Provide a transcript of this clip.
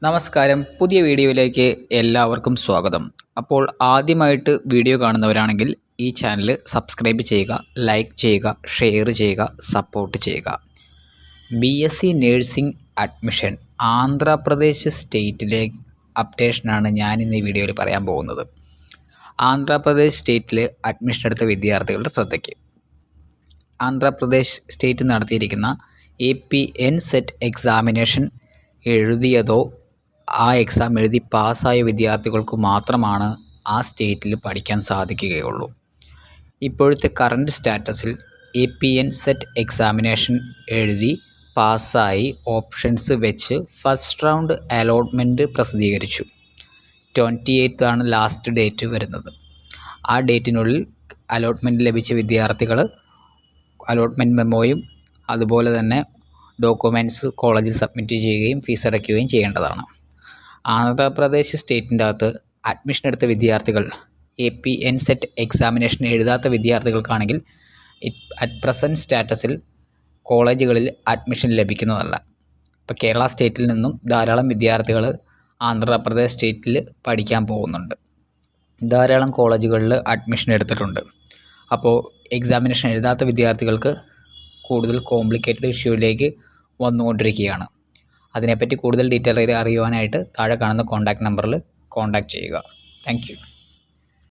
നമസ്കാരം, പുതിയ വീഡിയോയിലേക്ക് എല്ലാവർക്കും സ്വാഗതം. അപ്പോൾ ആദ്യമായിട്ട് വീഡിയോ കാണുന്നവരാണെങ്കിൽ ഈ ചാനൽ സബ്സ്ക്രൈബ് ചെയ്യുക, ലൈക്ക് ചെയ്യുക, ഷെയർ ചെയ്യുക, സപ്പോർട്ട് ചെയ്യുക. BSc നേഴ്സിംഗ് അഡ്മിഷൻ ആന്ധ്രാപ്രദേശ് സ്റ്റേറ്റിലെ അപ്ഡേഷനാണ് ഞാൻ ഇന്ന് ഈ വീഡിയോയിൽ പറയാൻ പോകുന്നത്. ആന്ധ്രാപ്രദേശ് സ്റ്റേറ്റിൽ അഡ്മിഷൻ എടുത്ത വിദ്യാർത്ഥികളുടെ ശ്രദ്ധയ്ക്ക്. ആന്ധ്രാപ്രദേശ് സ്റ്റേറ്റ് നടത്തിയിരിക്കുന്ന APNSET എക്സാമിനേഷൻ എഴുതിയതോ ആ എക്സാം എഴുതി പാസ്സായ വിദ്യാർത്ഥികൾക്ക് മാത്രമാണ് ആ സ്റ്റേറ്റിൽ പഠിക്കാൻ സാധിക്കുകയുള്ളൂ. ഇപ്പോഴത്തെ കറണ്ട് സ്റ്റാറ്റസിൽ APNSET എക്സാമിനേഷൻ എഴുതി പാസ്സായി ഓപ്ഷൻസ് വെച്ച് ഫസ്റ്റ് റൗണ്ട് അലോട്ട്മെൻറ്റ് പ്രസിദ്ധീകരിച്ചു. 28 ആണ് ലാസ്റ്റ് ഡേറ്റ് വരുന്നത്. ആ ഡേറ്റിനുള്ളിൽ അലോട്ട്മെൻറ്റ് ലഭിച്ച വിദ്യാർത്ഥികൾ അലോട്ട്മെൻറ്റ് മെമ്മോയും അതുപോലെ തന്നെ ഡോക്യുമെൻറ്റ്സ് കോളേജിൽ സബ്മിറ്റ് ചെയ്യുകയും ഫീസ് അടയ്ക്കുകയും ചെയ്യേണ്ടതാണ്. ആന്ധ്രാപ്രദേശ് സ്റ്റേറ്റിൻ്റെ അകത്ത് അഡ്മിഷൻ എടുത്ത വിദ്യാർത്ഥികൾ APNSET എക്സാമിനേഷൻ എഴുതാത്ത വിദ്യാർത്ഥികൾക്കാണെങ്കിൽ അറ്റ് പ്രസൻറ്റ് സ്റ്റാറ്റസിൽ കോളേജുകളിൽ അഡ്മിഷൻ ലഭിക്കുന്നതല്ല. ഇപ്പോൾ കേരള സ്റ്റേറ്റിൽ നിന്നും ധാരാളം വിദ്യാർത്ഥികൾ ആന്ധ്രാപ്രദേശ് സ്റ്റേറ്റിൽ പഠിക്കാൻ പോകുന്നുണ്ട്. ധാരാളം കോളേജുകളിൽ അഡ്മിഷൻ എടുത്തിട്ടുണ്ട്. അപ്പോൾ എക്സാമിനേഷൻ എഴുതാത്ത വിദ്യാർത്ഥികൾക്ക് കൂടുതൽ കോംപ്ലിക്കേറ്റഡ് ഇഷ്യൂയിലേക്ക് വന്നുകൊണ്ടിരിക്കുകയാണ്. അതിനെപ്പറ്റി കൂടുതൽ ഡീറ്റെയിൽ അറിയുവാനായിട്ട് താഴെ കാണുന്ന കോൺടാക്റ്റ് നമ്പറിൽ കോൺടാക്റ്റ് ചെയ്യുക. Thank you.